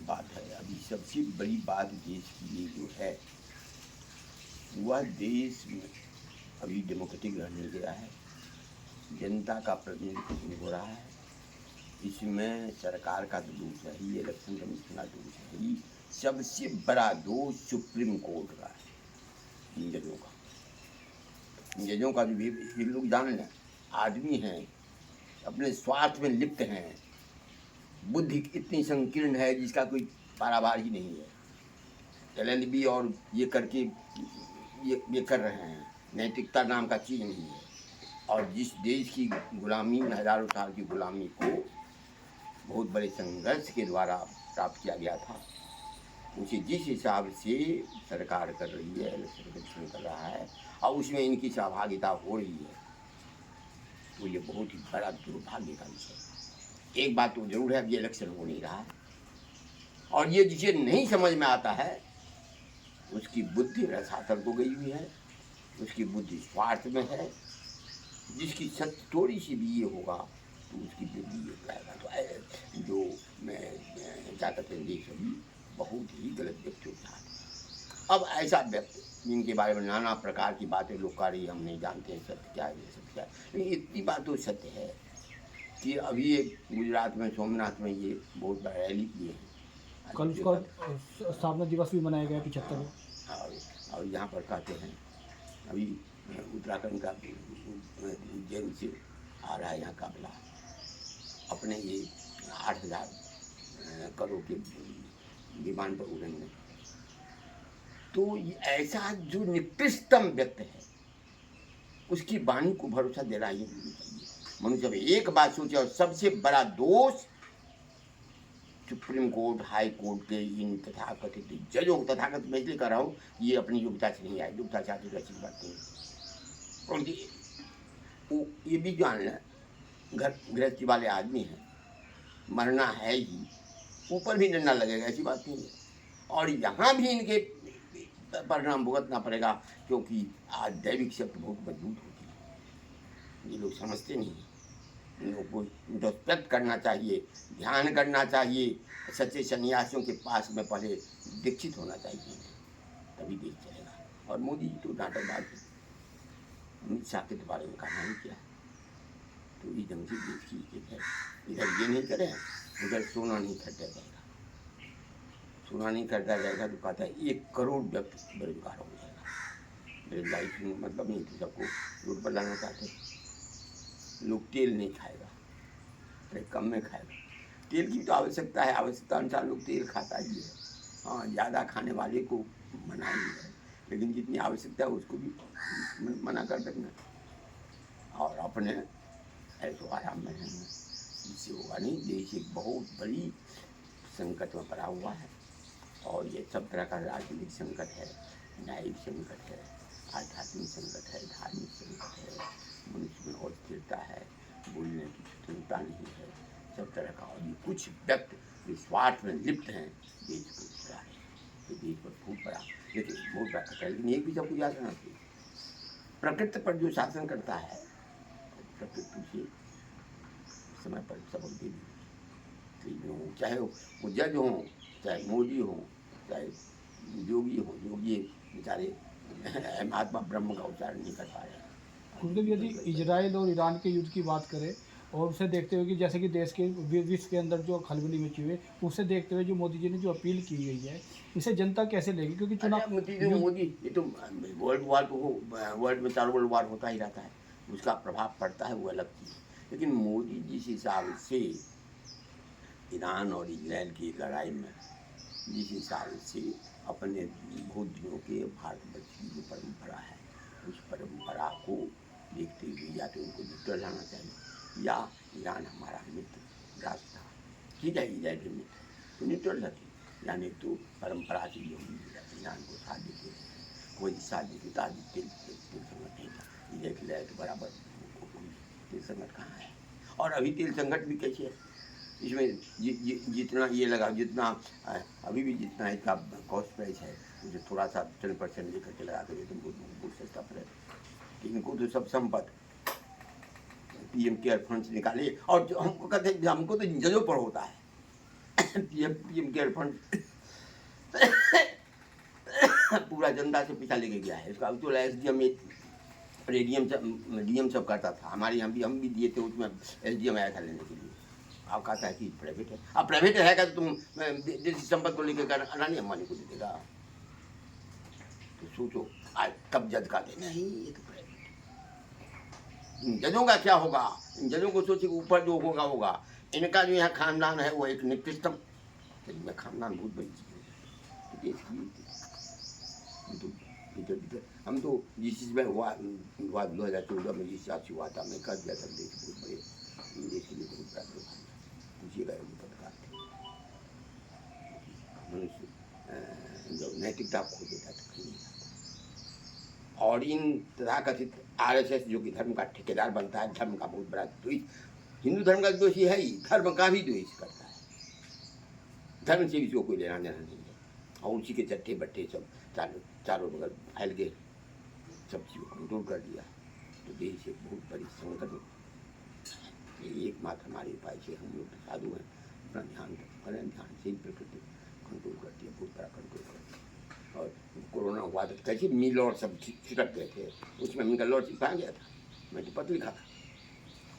बात है। अभी सबसे बड़ी बात देश की ये जो है, वह देश में अभी डेमोक्रेटिक रहने गया है, जनता का प्रतिनिधित्व हो रहा है। इसमें सरकार का तो दोष है ही, इलेक्शन कमीशन का दोष है ही, सबसे बड़ा दोष सुप्रीम कोर्ट का है, इन जजों का। इन जजों का जो ये लोग जान लें, आदमी हैं, अपने स्वार्थ में लिप्त हैं, बुद्धि इतनी संकीर्ण है जिसका कोई पारावार ही नहीं है, टैलेंट भी और ये करके ये कर रहे हैं, नैतिकता नाम का चीज़ नहीं है। और जिस देश की गुलामी, हजारों साल की गुलामी को बहुत बड़े संघर्ष के द्वारा प्राप्त किया गया था, उसे जिस हिसाब से सरकार कर रही है, इलेक्शन कर रहा है और उसमें इनकी सहभागिता हो रही है, तो ये बहुत ही बड़ा दुर्भाग्य का विषय। एक बात तो जरूर है, ये इलेक्शन हो नहीं रहा है और ये जिसे नहीं समझ में आता है उसकी बुद्धि रसातल को गई हुई है, उसकी बुद्धि स्वार्थ में है। जिसकी सत्य थोड़ी सी भी ये होगा तो उसकी बुद्धि ये जाएगा। तो जो मैं क्या कहते हैं, देश अभी बहुत ही गलत व्यक्ति होता है। अब ऐसा व्यक्ति जिनके बारे में नाना प्रकार की बातें लोग कर रही, हम नहीं जानते हैं सत्य क्या है, सत्य क्या है, लेकिन इतनी बात तो सत्य है कि अभी एक गुजरात में सोमनाथ में ये बहुत बड़ा रैली किए हैं, कल उसका स्थापना दिवस भी मनाया गया 75। और यहाँ पर कहते हैं अभी उत्तराखंड का उज्जैन से आ रहा है यहाँ काफिला, अपने ये 8,000 करोड़ के विमान पर उड़ेंगे। तो ऐसा जो निकृष्टतम व्यक्ति है उसकी वाणी को भरोसा देना ही नहीं चाहिए। मनुष्य में एक बात सोचे, और सबसे बड़ा दोष सुप्रीम कोर्ट, हाई कोर्ट के इन तथाकथित जजों, तथाकथित मैं इसलिए कर रहा हूँ, ये अपनी योग्यता से नहीं आए, योग्यता से आती ऐसी बात नहीं। और ये भी जान लें, घर गृहस्थी वाले आदमी हैं, मरना है ही, ऊपर भी डंडा लगेगा ऐसी बात नहीं है। और यहाँ भी इनके परिणाम भुगतना पड़ेगा, क्योंकि आज दैविक शक्ति बहुत मजबूत होती है। ये लोग समझते नहीं हैं। इन लोगों को इंट्रोस्पेक्ट करना चाहिए, ध्यान करना चाहिए, सच्चे सन्यासियों के पास में पहले दीक्षित होना चाहिए, तभी देश चलेगा। और मोदी जी तो नाटकबाज है, अमित शाह के बारे में कहना ही क्या है। तो ये ढंग से देश की इज्जत है, इधर ये नहीं करें, उधर सोना नहीं खरीदा जाएगा। सोना नहीं खरीदा जाएगा तो कहता है 1 करोड़ व्यक्ति बेरोजगार हो जाएगा। बेरोजगारी में मतलब नहीं, तो सबको रोड पर लाना चाहते हैं। लोग तेल नहीं खाएगा, अरे कम में खाएगा। तेल की तो आवश्यकता है, आवश्यकता अनुसार लोग तेल खाता ही है। हाँ, ज़्यादा खाने वाले को मना ही है, लेकिन जितनी आवश्यकता है उसको भी मना कर देना। और अपने ऐसो आराम में रहना, इससे होगा नहीं। देश एक बहुत बड़ी संकट में पड़ा हुआ है, और ये सब तरह का राजनीतिक संकट है, न्यायिक संकट है, आध्यात्मिक संकट है, धार्मिक संकट है, मनुष्य में अस्थिरता है, बोलने की स्वतंत्रता नहीं है, सब तरह का। और ये कुछ व्यक्ति जो स्वार्थ में लिप्त हैं, देश को चला रहे हैं, तो देश पर बहुत बड़ा, लेकिन बहुत बड़ा खतरा है। लेकिन एक भी सबको याद रखना चाहिए, प्रकृति पर जो शासन करता है, प्रकृति से समय पर सबक दे दी। चाहे वो जज हों, चाहे मोदी हो, चाहे योगी हो, योगी बेचारे महात्मा ब्रह्म का उच्चारण नहीं कर पा रहे। गुरुदेव, यदि इजराइल और ईरान के युद्ध की बात करें और उसे देखते हुए कि जैसे कि देश के विश्व के अंदर जो खलबली मची हुई है, उसे देखते हुए जो मोदी जी ने जो अपील की गई है, इसे जनता कैसे लेगी? क्योंकि चुनाव मोदी ये तो वर्ल्ड वार तो हो, वर्ल्ड में 4 वर्ल्ड वार होता ही रहता है, उसका प्रभाव पड़ता है, वो अलग चीज़। लेकिन मोदी जिस हिसाब से ईरान और इजराइल की लड़ाई में जिस हिसाब से अपने बहुत दिनों के भारतवर्ष की जो परंपरा है, उस परंपरा को देखते हुए या तो उनको न्यूट्रल लाना चाहिए, या ईरान हमारा मित्र राष्ट्र था, ठीक है, इजराइल के मित्र तो न्यूट्रल रखे, यानी तो परंपरा से जो ईरान को साथ देते हैं, कोई साथ देते तो आज तेल संकट नहीं था। इजराइल तो बराबर तेल संकट कहाँ है, और अभी तेल संकट भी कैसे है, इसमें जितना ये लगा, जितना अभी भी जितना इसका कॉस्ट प्राइस है, जो थोड़ा सा 10% लेकर के लगा कर तुमको बहुत सस्ता पड़ेगा। इनको तो सब संपत्ति PM केयर फंड निकाले, और जो हमको कहते हैं हमको तो जजों पर होता है पीएम केयर फंड पूरा जनता से पैसा लेके गया है। इसका तो एसडीएम डीएम सब करता था, हमारे यहाँ भी हम भी दिए थे, उसमें एसडीएम आया था लेने के लिए। आप कहता है कि प्राइवेट है, अब प्राइवेट है तो तुम देश संपत्ति को लेकर अडानी अंबानी को दे देगा। तो सोचो आज कब जज का देना ही, ये तो प्राइवेट। जजों का क्या होगा, इन जजों को सोचे ऊपर जो होगा होगा। इनका जो यहाँ खानदान है वो एक निकृष्टम, इनमें खानदान बहुत बड़ी चीज है देश की। हम तो जिस चीज़ में हुआ 2014 में जिस हिसाब से हुआ था, मैं कर दिया था देश बहुत बड़े, देश के लिए बहुत बड़ा पूछिएगा पत्रकार थे। मनुष्य जब नैतिकता खो देता था कहीं नहीं आता। और इन तथाकथित आरएसएस जो कि धर्म का ठेकेदार बनता है, धर्म का बहुत बड़ा द्वेष, हिंदू धर्म का द्वेषी है ही, धर्म का भी द्वेष करता है। धर्म से भी जो कोई लेना देना नहीं है, और उसी के चट्टे बट्टे सब चारों बगल फैल गए, सब चीज़ को कंट्रोल कर दिया। तो देश एक बहुत बड़ी संकट में, एकमात्र हमारे उपाय से हम लोग साधु हैं, अपना ध्यान करें, ध्यान से ही प्रकृति कंट्रोल करती है, बहुत बड़ा कंट्रोल करती है। और कोरोना हुआ तो कैसे मील और सब छिटक गए थे, उसमें उनका लॉर्ड कहाँ गया था, मैं तो पत्र लिखा था।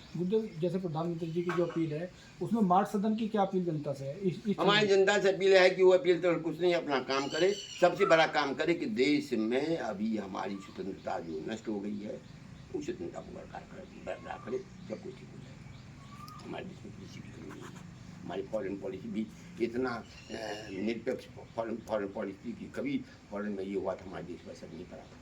गुरुदेव, जैसे प्रधानमंत्री जी की जो अपील है उसमें मार्च सदन की क्या अपील जनता से है? हमारी जनता से अपील है कि वो अपील तो कुछ नहीं, अपना काम करे, सबसे बड़ा काम करे कि देश में अभी हमारी स्वतंत्रता जो नष्ट हो गई है, उस स्वतंत्रता को बरकरार करे, सब कुछ ठीक हो जाए। हमारे देश में किसी भी कमी नहीं है। हमारी फॉरेन पॉलिसी भी इतना निरपेक्ष फॉरेन पॉलिसी की, कभी फॉरेन में ये हुआ था हमारे देश में असर नहीं पड़ा था।